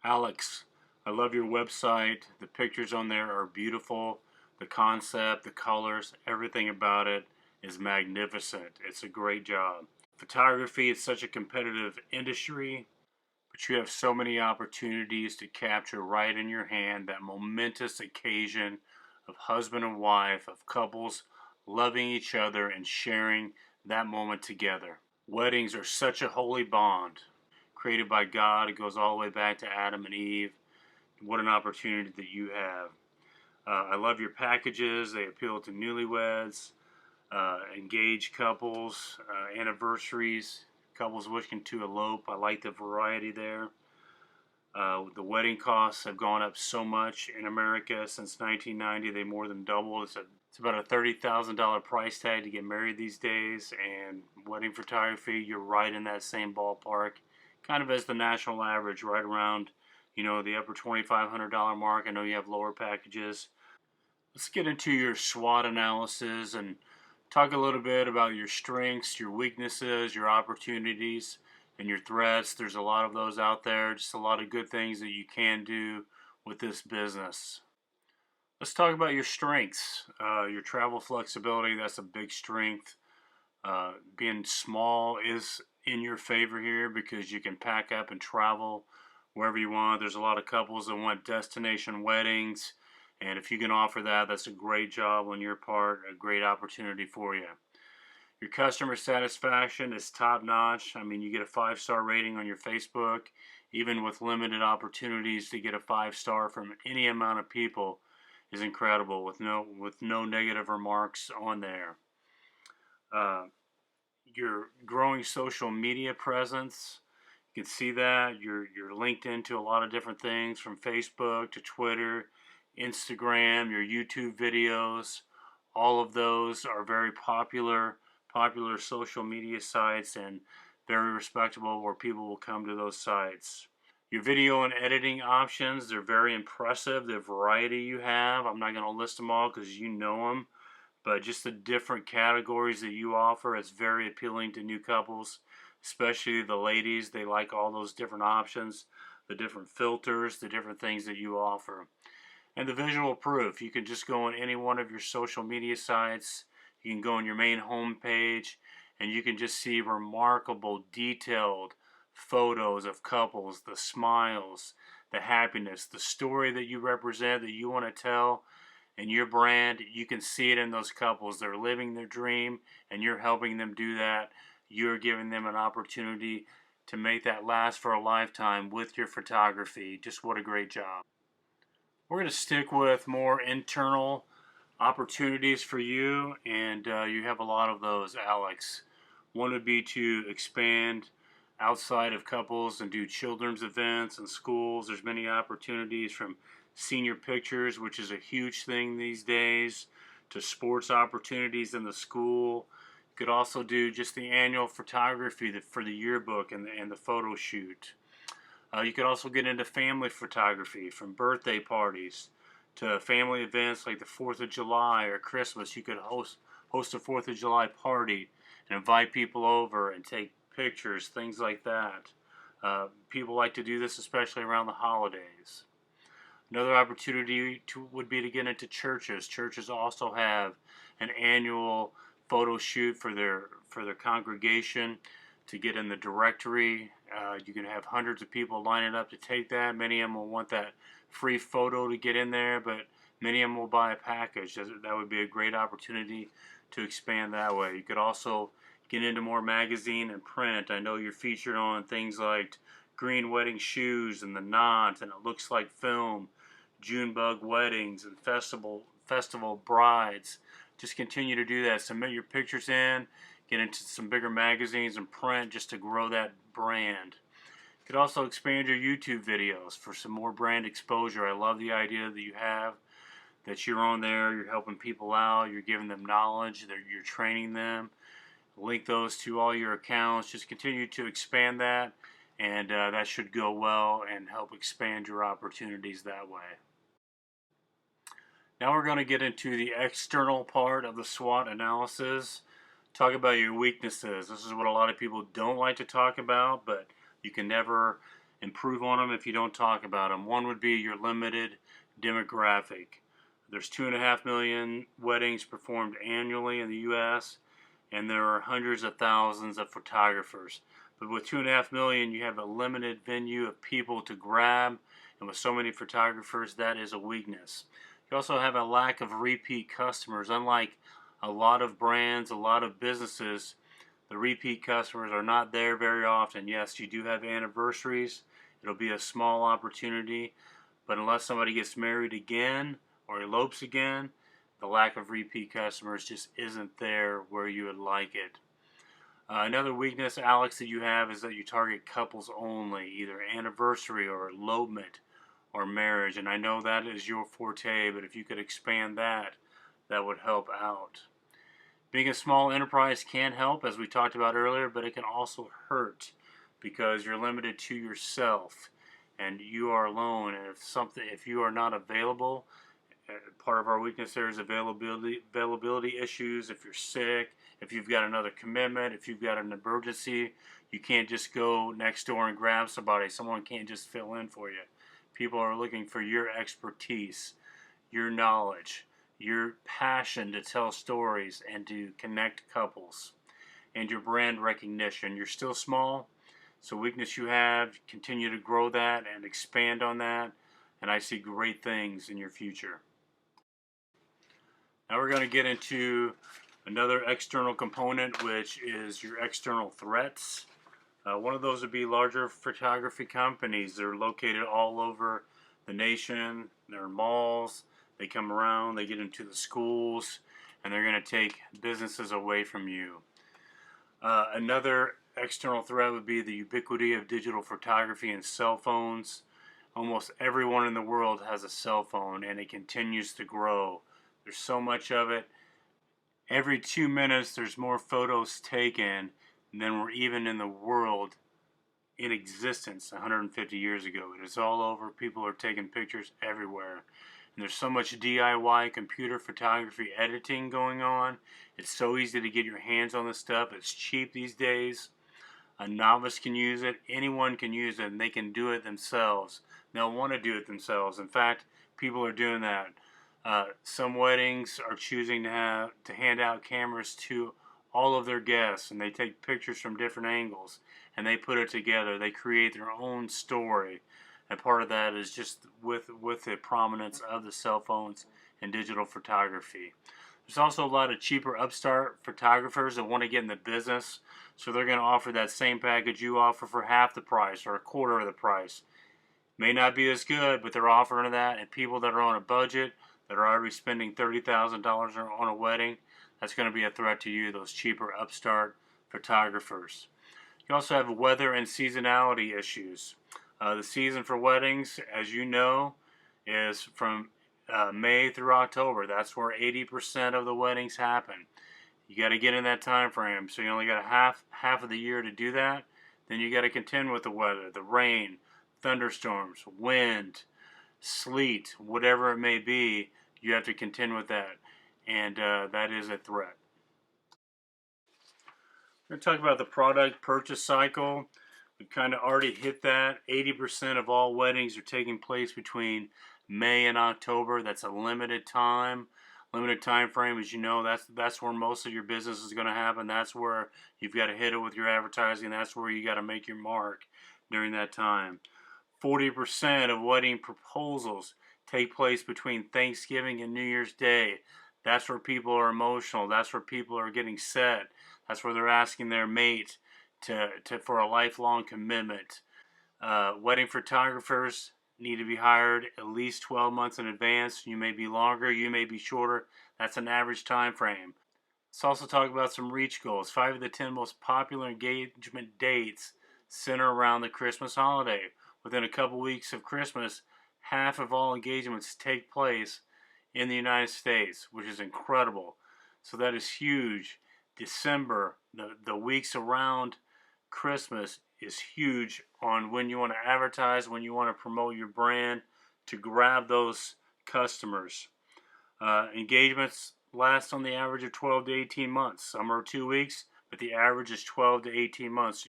Alex, I love your website. The pictures on there are beautiful. The concept, the colors, everything about it is magnificent. It's a great job. Photography is such a competitive industry, but you have so many opportunities to capture right in your hand that momentous occasion of husband and wife, of couples loving each other and sharing that moment together. Weddings are such a holy bond created by God. It goes all the way back to Adam and Eve. What an opportunity that you have. I love your packages. They appeal to newlyweds, engaged couples, anniversaries, couples wishing to elope. I like the variety there. The wedding costs have gone up so much in America since 1990. They more than doubled. It's about a $30,000 price tag to get married these days. And wedding photography, you're right in that same ballpark, kind of as the national average, right around, the upper $2,500 mark. I know you have lower packages. Let's get into your SWOT analysis and talk a little bit about your strengths, your weaknesses, your opportunities, and your threats. There's a lot of those out there, just a lot of good things that you can do with this business. Let's talk about your strengths. Your travel flexibility, that's a big strength. Being small is in your favor here because you can pack up and travel wherever you want. There's a lot of couples that want destination weddings, and if you can offer that, that's a great job on your part, a great opportunity for you. Your customer satisfaction is top notch. I mean, you get a 5-star rating on your Facebook, even with limited opportunities to get a 5-star from any amount of people is incredible with no negative remarks on there. Your growing social media presence, you can see that you're linked into a lot of different things from Facebook to Twitter, Instagram, your YouTube videos. All of those are very popular social media sites and very respectable where people will come to those sites. Your video and editing options, they're very impressive. The variety you have, I'm not going to list them all because you know them, but just the different categories that you offer, it's very appealing to new couples, especially the ladies. They like all those different options, the different filters, the different things that you offer. And the visual proof, you can just go on any one of your social media sites. You can go on your main home page and you can just see remarkable, detailed photos of couples, the smiles, the happiness, the story that you represent, that you want to tell, and your brand. You can see it in those couples. They're living their dream and you're helping them do that. You're giving them an opportunity to make that last for a lifetime with your photography. Just what a great job. We're going to stick with more internal opportunities for you, and you have a lot of those, Alex. One would be to expand outside of couples and do children's events and schools. There's many opportunities from senior pictures, which is a huge thing these days, to sports opportunities in the school. You could also do just the annual photography for the yearbook and the photo shoot. You could also get into family photography, from birthday parties to family events like the 4th of July or Christmas. You could host a 4th of July party and invite people over and take pictures, things like that. People like to do this, especially around the holidays. Another opportunity would be to get into churches. Churches also have an annual photo shoot for their congregation to get in the directory. You can have hundreds of people lining up to take that. Many of them will want that free photo to get in there, but many of them will buy a package. That would be a great opportunity to expand that way. You could also get into more magazine and print. I know you're featured on things like Green Wedding Shoes and The Knot and It Looks Like Film, Junebug Weddings, and Festival Brides. Just continue to do that. Submit your pictures in, get into some bigger magazines and print just to grow that brand. You could also expand your YouTube videos for some more brand exposure. I love the idea that you have, that you're on there, you're helping people out, you're giving them knowledge, that you're training them. Link those to all your accounts. Just continue to expand that, and that should go well and help expand your opportunities that way. Now we're going to get into the external part of the SWOT analysis. Talk about your weaknesses. This is what a lot of people don't like to talk about, but you can never improve on them if you don't talk about them. One would be your limited demographic. There's 2.5 million weddings performed annually in the U.S., and there are hundreds of thousands of photographers. But with 2.5 million, you have a limited venue of people to grab, and with so many photographers, that is a weakness. You also have a lack of repeat customers. Unlike a lot of brands, a lot of businesses, the repeat customers are not there very often. Yes, you do have anniversaries. It'll be a small opportunity, but unless somebody gets married again or elopes again, the lack of repeat customers just isn't there where you would like it. Another weakness, Alex, that you have is that you target couples only, either anniversary or elopement or marriage. And I know that is your forte, but if you could expand that, that would help out. Being a small enterprise can help, as we talked about earlier, but it can also hurt because you're limited to yourself and you are alone. And if you are not available, part of our weakness there is availability issues. If you're sick, if you've got another commitment, if you've got an emergency, you can't just go next door and grab somebody. Someone can't just fill in for you. People are looking for your expertise, your knowledge, your passion to tell stories and to connect couples, and your brand recognition. You're still small, so weakness you have, continue to grow that and expand on that, and I see great things in your future. Now we're going to get into another external component, which is your external threats. One of those would be larger photography companies. They're located all over the nation. They're in malls. They come around, they get into the schools, and they're going to take businesses away from you. Another external threat would be the ubiquity of digital photography and cell phones. Almost everyone in the world has a cell phone, and it continues to grow. There's so much of it. Every 2 minutes, there's more photos taken than were even in the world in existence 150 years ago. It is all over. People are taking pictures everywhere. And there's so much DIY computer photography editing going on. It's so easy to get your hands on this stuff. It's cheap these days. A novice can use it. Anyone can use it, and they can do it themselves. They'll want to do it themselves. In fact, people are doing that. Some weddings are choosing to hand out cameras to all of their guests, and they take pictures from different angles, and they put it together. They create their own story, and part of that is just with the prominence of the cell phones and digital photography. There's also a lot of cheaper upstart photographers that want to get in the business, so they're going to offer that same package you offer for half the price or a quarter of the price. May not be as good, but they're offering that, and people that are on a budget, that are already spending $30,000 on a wedding, that's going to be a threat to you, those cheaper upstart photographers. You also have weather and seasonality issues. The season for weddings, as you know, is from May through October. That's where 80% of the weddings happen. You got to get in that time frame, so you only got half of the year to do that. Then you got to contend with the weather, the rain, thunderstorms, wind, sleet, whatever it may be. You have to contend with that, and that is a threat. We're going to talk about the product purchase cycle. We've kind of already hit that. 80% of all weddings are taking place between May and October. That's a limited time frame. As you know, that's where most of your business is going to happen. That's where you've got to hit it with your advertising. That's where you got to make your mark during that time. 40% of wedding proposals take place between Thanksgiving and New Year's Day. That's where people are emotional. That's where people are getting set. That's where they're asking their mate for a lifelong commitment. Wedding photographers need to be hired at least 12 months in advance. You may be longer, you may be shorter. That's an average time frame. Let's also talk about some reach goals. 5 of the 10 most popular engagement dates center around the Christmas holiday. Within a couple weeks of Christmas, half of all engagements take place in the United States, which is incredible. So that is huge. December, the weeks around Christmas, is huge on when you want to advertise, when you want to promote your brand to grab those customers. Engagements last on the average of 12 to 18 months. Some are 2 weeks, but the average is 12 to 18 months.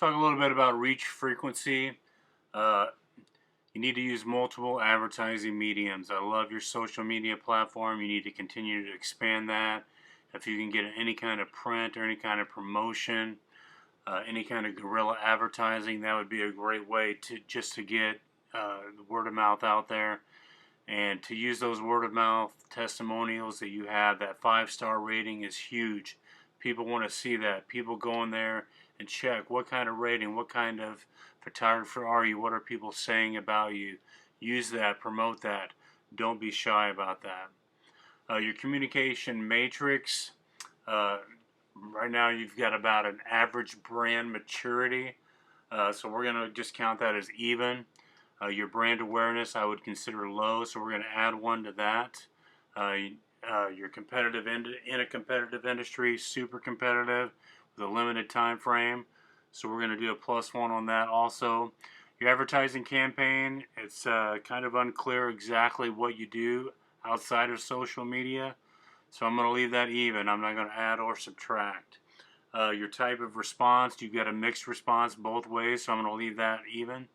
Talk a little bit about reach frequency. Uh, you need to use multiple advertising mediums. I love your social media platform. You need to continue to expand that. If you can get any kind of print or any kind of promotion, any kind of guerrilla advertising, that would be a great way to just to get the word of mouth out there, and to use those word of mouth testimonials that you have. That 5-star rating is huge. People want to see that. People go in there and check what kind of rating, what kind of photographer are you, what are people saying about you. Use that, promote that. Don't be shy about that. Your communication matrix. Right now you've got about an average brand maturity, so we're going to just count that as even. Your brand awareness I would consider low, so we're going to add 1 to that. Your competitive in a competitive industry, super competitive with a limited time frame, so we're going to do a +1 on that also. Your advertising campaign, it's kind of unclear exactly what you do outside of social media, so I'm going to leave that even. I'm not going to add or subtract. Your type of response, you've got a mixed response both ways, so I'm going to leave that even.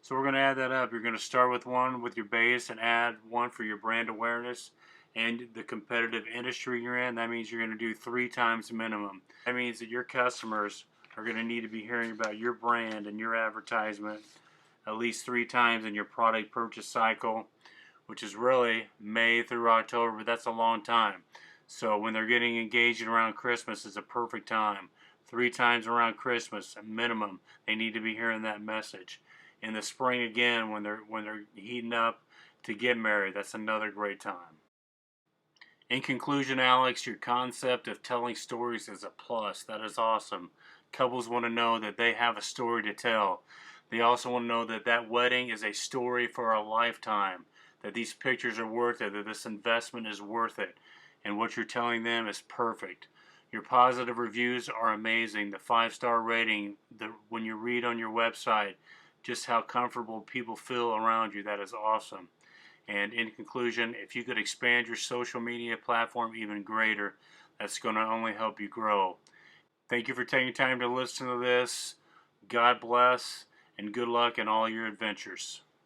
So we're going to add that up. You're going to start with 1 with your base and add 1 for your brand awareness and the competitive industry you're in. That means you're going to do 3 times minimum. That means that your customers are going to need to be hearing about your brand and your advertisement at least 3 times in your product purchase cycle, which is really May through October, but that's a long time. So when they're getting engaged around Christmas, it's a perfect time. 3 times around Christmas, minimum, they need to be hearing that message. In the spring again, when they're heating up to get married, that's another great time. In conclusion, Alex, your concept of telling stories is a plus. That is awesome. Couples want to know that they have a story to tell. They also want to know that that wedding is a story for a lifetime, that these pictures are worth it, that this investment is worth it, and what you're telling them is perfect. Your positive reviews are amazing. The 5-star rating, when you read on your website just how comfortable people feel around you, that is awesome. And in conclusion, if you could expand your social media platform even greater, that's going to only help you grow. Thank you for taking time to listen to this. God bless, and good luck in all your adventures.